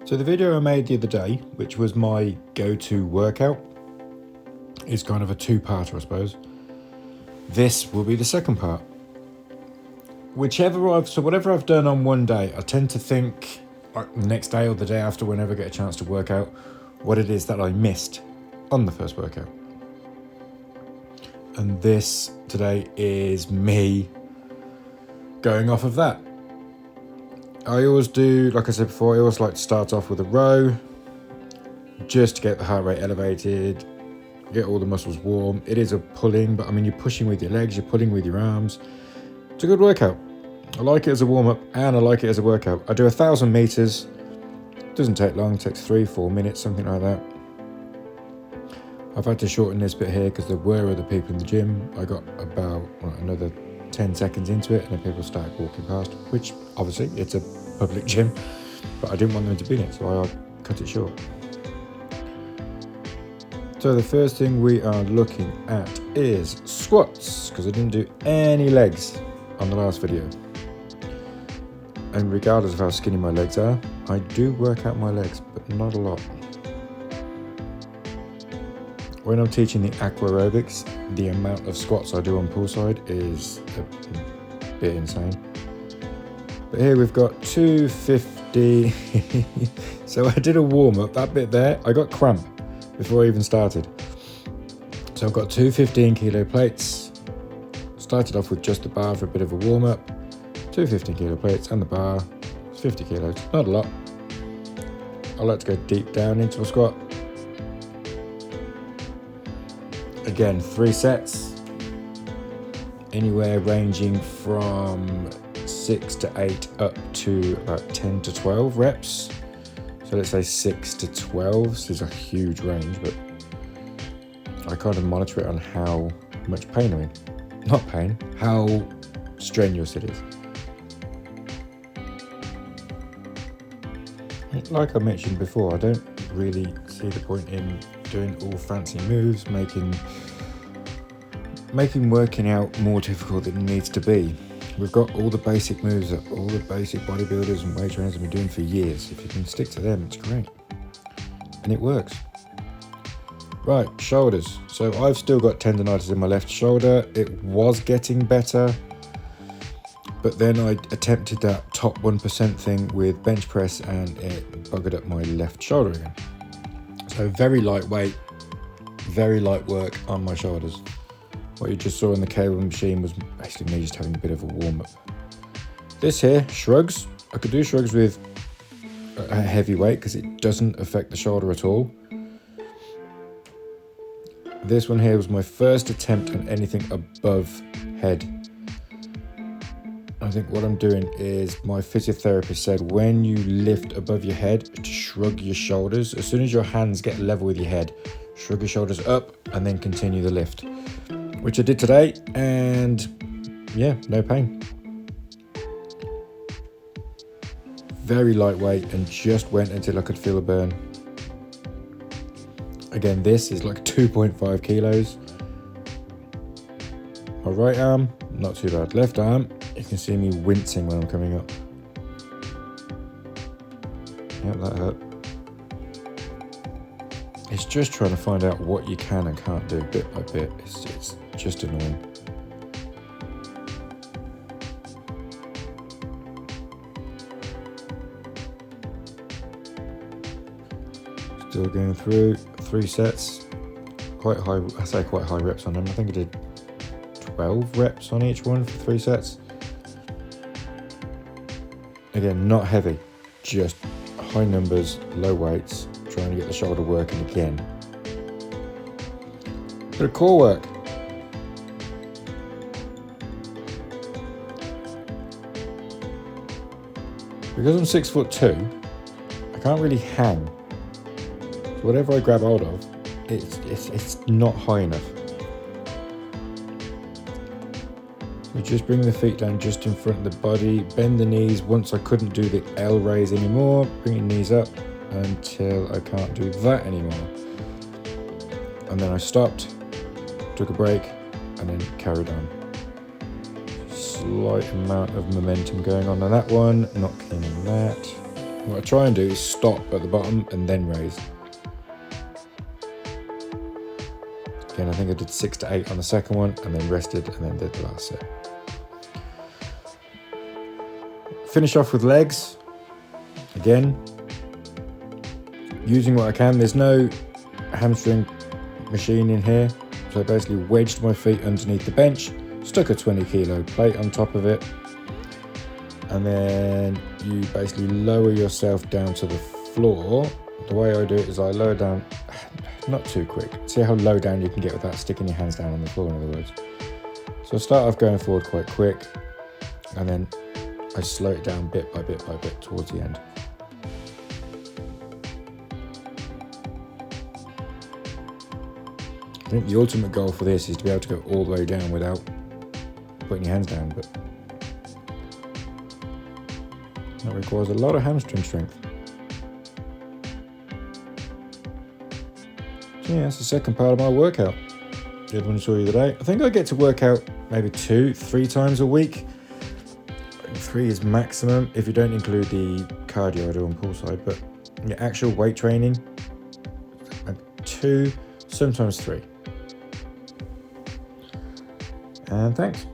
So the video I made the other day, which was my go-to workout, is kind of a two-parter, I suppose. This will be the second part. Whatever I've done on one day, I tend to think like the next day or the day after, whenever I get a chance to work out, what it is that I missed on the first workout. And this today is me going off of that. I always do, like I said before, I always like to start off with a row just to get the heart rate elevated, get all the muscles warm. It is a pulling, but I mean, you're pushing with your legs, you're pulling with your arms. It's a good workout. I like it as a warm-up and I like it as a workout. I do 1,000 meters. Doesn't take long, it takes 3-4 minutes, something like that. I've had to shorten this bit here because there were other people in the gym. I got about another 10 seconds into it and then people started walking past, which obviously it's a public gym, but I didn't want them to be in it, so I cut it short. So the first thing we are looking at is squats, because I didn't do any legs on the last video. And regardless of how skinny my legs are, I do work out my legs, but not a lot. When I'm teaching the aqua aerobics, the amount of squats I do on poolside is a bit insane. But here we've got 250. So I did a warm-up, that bit there, I got cramp before I even started. So I've got 2 15-kilo plates. Started off with just the bar for a bit of a warm-up. 2 15-kilo plates and the bar, 50 kilos, not a lot. I like to go deep down into a squat. Again, 3 sets, anywhere ranging from 6 to 8 up to about 10 to 12 reps. So let's say 6 to 12, so there's a huge range, but I kind of monitor it on how much pain I'm in. Not pain, how strenuous it is. Like I mentioned before, I don't really see the point in doing all fancy moves, making working out more difficult than it needs to be. We've got all the basic moves that all the basic bodybuilders and weight trainers have been doing for years. If you can stick to them, it's great. And it works. Right, shoulders. So I've still got tendinitis in my left shoulder. It was getting better, but then I attempted that top 1% thing with bench press and it buggered up my left shoulder again. So very lightweight, very light work on my shoulders. What you just saw in the cable machine was basically me just having a bit of a warm-up. This here, shrugs. I could do shrugs with a heavy weight because it doesn't affect the shoulder at all. This one here was my first attempt on anything above head. I think what I'm doing is, my physiotherapist said when you lift above your head, to shrug your shoulders. As soon as your hands get level with your head, shrug your shoulders up and then continue the lift. Which I did today, and yeah, no pain. Very lightweight and just went until I could feel a burn. Again, this is like 2.5 kilos. My right arm, not too bad. Left arm, you can see me wincing when I'm coming up. Yep, that hurt. It's just trying to find out what you can and can't do bit by bit. It's just annoying. Still going through 3 sets. Quite high, I say quite high reps on them. I think I did 12 reps on each one for 3 sets. Again, not heavy, just high numbers, low weights, trying to get the shoulder working again. Bit of core work. Because I'm 6'2", I can't really hang. So whatever I grab hold of, it's not high enough. So just bring the feet down just in front of the body, bend the knees. Once I couldn't do the L raise anymore, bring your knees up until I can't do that anymore. And then I stopped, took a break, and then carried on. Slight amount of momentum going on that one, not keen on that. What I try and do is stop at the bottom and then raise. Again, I think I did 6 to 8 on the second one and then rested and then did the last set. Finish off with legs. Again, using what I can. There's no hamstring machine in here. So I basically wedged my feet underneath the bench, stuck a 20 kilo plate on top of it, and then you basically lower yourself down to the floor. The way I do it is I lower down, not too quick. See how low down you can get without sticking your hands down on the floor, in other words. So I start off going forward quite quick, and then I slow it down bit by bit by bit towards the end. I think the ultimate goal for this is to be able to go all the way down without putting your hands down, but that requires a lot of hamstring strength. So yeah, that's the second part of my workout. The other one I saw you today. I think I get to work out maybe 2-3 times a week. 3 is maximum if you don't include the cardio I do on poolside, but the actual weight training, 2, sometimes 3. And thanks.